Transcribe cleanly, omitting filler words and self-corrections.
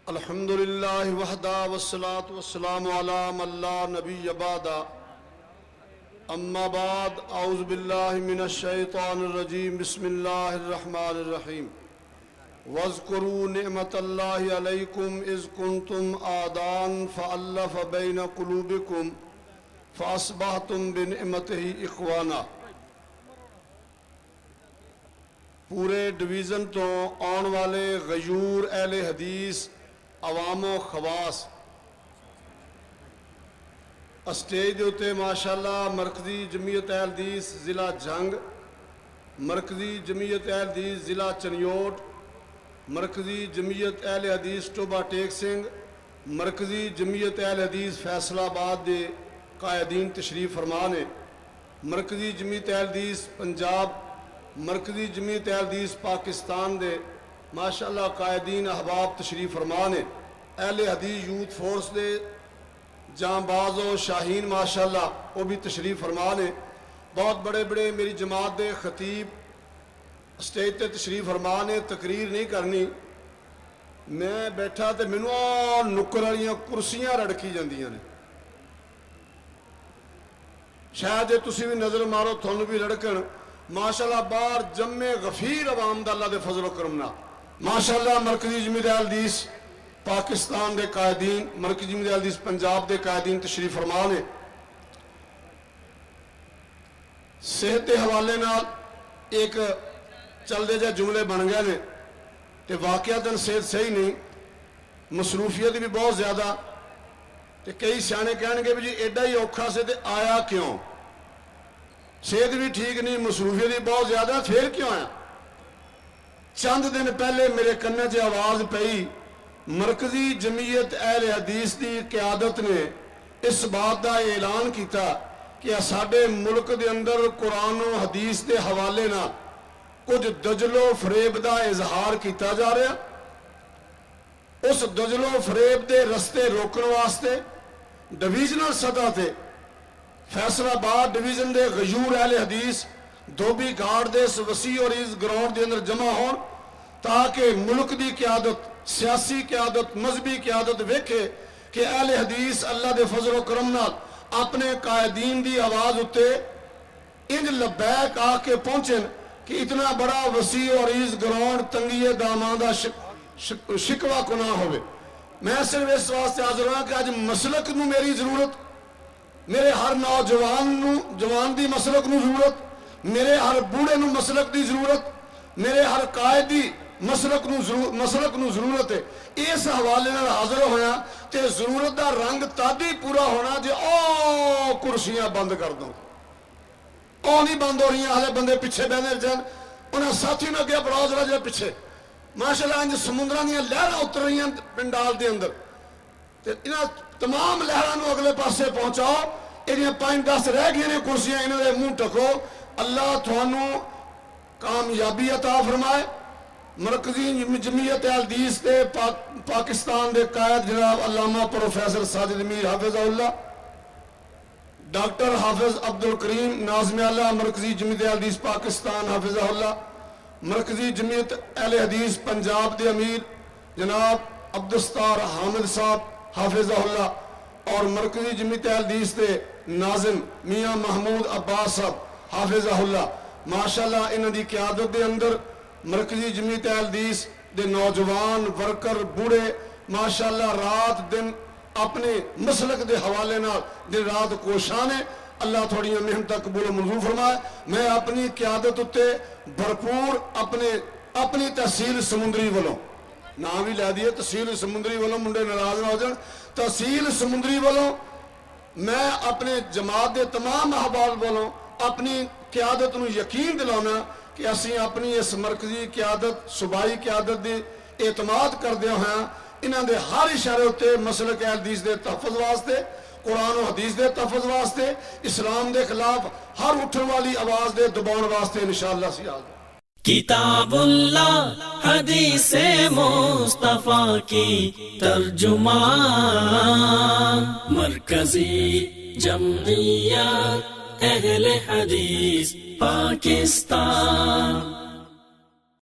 الحمدللہ وحدہ والصلاة والسلام علی من لا نبی بعد اما بعد اعوذ باللہ من الشیطان الرجیم بسم اللہ الرحمن الرحیم واذکروا نعمت اللہ علیکم اذ کنتم آدان فألف بین قلوبکم فاصبحتم بنعمتہ اخوانا۔ پورے ڈویژن تو آن والے غیور اہل حدیث عوام و خواص اسٹیج ہوتے ماشاءاللہ مرکزی جمعیت اہل حدیث ضلع جھنگ، مرکزی جمعیت اہل حدیث ضلع چنیوٹ، مرکزی جمعیت اہل حدیث ٹوبہ ٹیک سنگھ، مرکزی جمعیت اہل حدیث فیصل آباد دے قائدین تشریف فرمانے، مرکزی جمعیت اہل حدیث پنجاب، مرکزی جمعیت اہل حدیث پاکستان دے ماشاءاللہ قائدین احباب تشریف فرمانے، اہل حدیث یوتھ فورس دے جاں باز و شاہین ماشاءاللہ وہ بھی تشریف فرمانے، بہت بڑے بڑے میری جماعت دے خطیب اسٹیج تے تشریف فرمانے۔ تقریر نہیں کرنی، میں بیٹھا تے مینوں نکر والیاں کرسیاں رڑکی جاندیاں نے، شاید جے تسی بھی نظر مارو تھانوں بھی رڑکن۔ ماشاءاللہ باہر جمع غفیر عوام دا اللہ دے فضل و کرم نال ماشاءاللہ مرکزی جمعیت اہل حدیث پاکستان دے قائدین، مرکزی جمعیت اہل حدیث پنجاب دے قائدین تشریف فرما نے۔ صحت دے حوالے نال ایک چلدے جا جملے بن گئے نے تے واقعتاً صحت صحیح نہیں، مصروفیت بھی بہت زیادہ، تے کئی سیانے کہن گے بھی جی ایڈا ہی اوکھا سے تے آیا کیوں؟ صحت بھی ٹھیک نہیں، مصروفیت بھی بہت زیادہ، پھر کیوں آیا؟ چند دن پہلے میرے کنے سے آواز پئی، مرکزی جمعیت اہل حدیث دی قیادت نے اس بات کا اعلان کیتا کہ ساڈے ملک دے اندر قرآن و حدیث دے حوالے نہ کچھ دجل و فریب دا اظہار کیتا جا رہا۔ اس دجل و فریب دے رستے روکن واسطے ڈویژنل سطح تے فیصل آباد ڈویژن دے غیور اہل حدیث دھوبی گھاٹ دے اس وسیع اور اس گراؤنڈ دے اندر جمع ہون تاکہ ملک دی قیادت، سیاسی قیادت، مذہبی قیادت ویکھے کہ اہل حدیث اللہ دے فضل و کرم نال اپنے قائدین دی آواز اتے انج لبیک آ کے پہنچن کہ اتنا بڑا وسیع اور اس گراؤنڈ تنگی داماندہ شکوہ کو نہ ہوئے۔ میں صرف اس واسطے حاضر ہوں کہ آج مسلک نو میری ضرورت، میرے ہر نوجوان دی مسلک نو ضرورت، میرے ہر بوڑھے نو مسلک دی ضرورت، میرے ہر قائدی مسلک نو ضرورت ہے۔ اس حوالے نال حاضر ہویا تے ضرورت دا رنگ تادی پورا ہونا جے او کرسیاں بند کر دو، او نہیں بند ہو رہی ہیں، ہلے بندے پیچھے بہنے جان انہاں ساتھی نے کیا بڑھاؤ ذرا جا پیچھے، ماشاءاللہ انج سمندراں دیاں لہراں اتر رہی ہیں پنڈال دے اندر، تے انہاں تمام لہراں نو اگلے پاسے پہنچاؤ، انہاں 5-10 رہ گئے نے کرسیاں، انہاں دے منہ ٹکو۔ اللہ تھانوں کامیابی عطا فرمائے۔ مرکزی جمعیت اہل حدیث دے پاکستان دے قائد جناب علامہ پروفیسر ساجد میر حافظ اللہ، ڈاکٹر حافظ عبدالکریم ناظم اللہ مرکزی جمعیت اہل حدیث پاکستان حافظ اللہ، مرکزی جمعیت اہل حدیث پنجاب دے امیر جناب عبدالستار حامد صاحب حافظ اللہ، اور مرکزی جمعیت اہل حدیث دے ناظم میاں محمود عباس صاحب حافظ اللہ۔ ماشاءاللہ انہاں دی قیادت دے اندر مرکزی جمعیت اہل حدیث دے نوجوان ورکر بوڑھے ماشاءاللہ رات دن اپنے مسلک دے حوالے نال دن رات کوشاں نے۔ اللہ تھوڑیاں محنتاں قبول و منظور فرمائے۔ میں اپنی قیادت اتے بھرپور اپنی تحصیل سمندری والوں نام بھی لے دیے، تحصیل سمندری والوں منڈے ناراض نہ ہو جان، تحصیل سمندری والوں میں اپنے جماعت دے تمام احباب والوں اپنی قیادت نو یقین دلانا کہ اسی اپنی اس مرکزی قیادت صوبائی قیادت دی اعتماد کردے ہیں، انہاں دے ہر اشارے ہوتے مسلک اہل حدیث دے تحفظ واسطے، قرآن و حدیث دے تحفظ واسطے، اسلام دے خلاف ہر اٹھن والی آواز دے دباؤن واسطے انشاءاللہ سیاض کتاب اللہ حدیث مصطفیٰ کی ترجمان، مرکزی جمعیت اہل حدیث پاکستان۔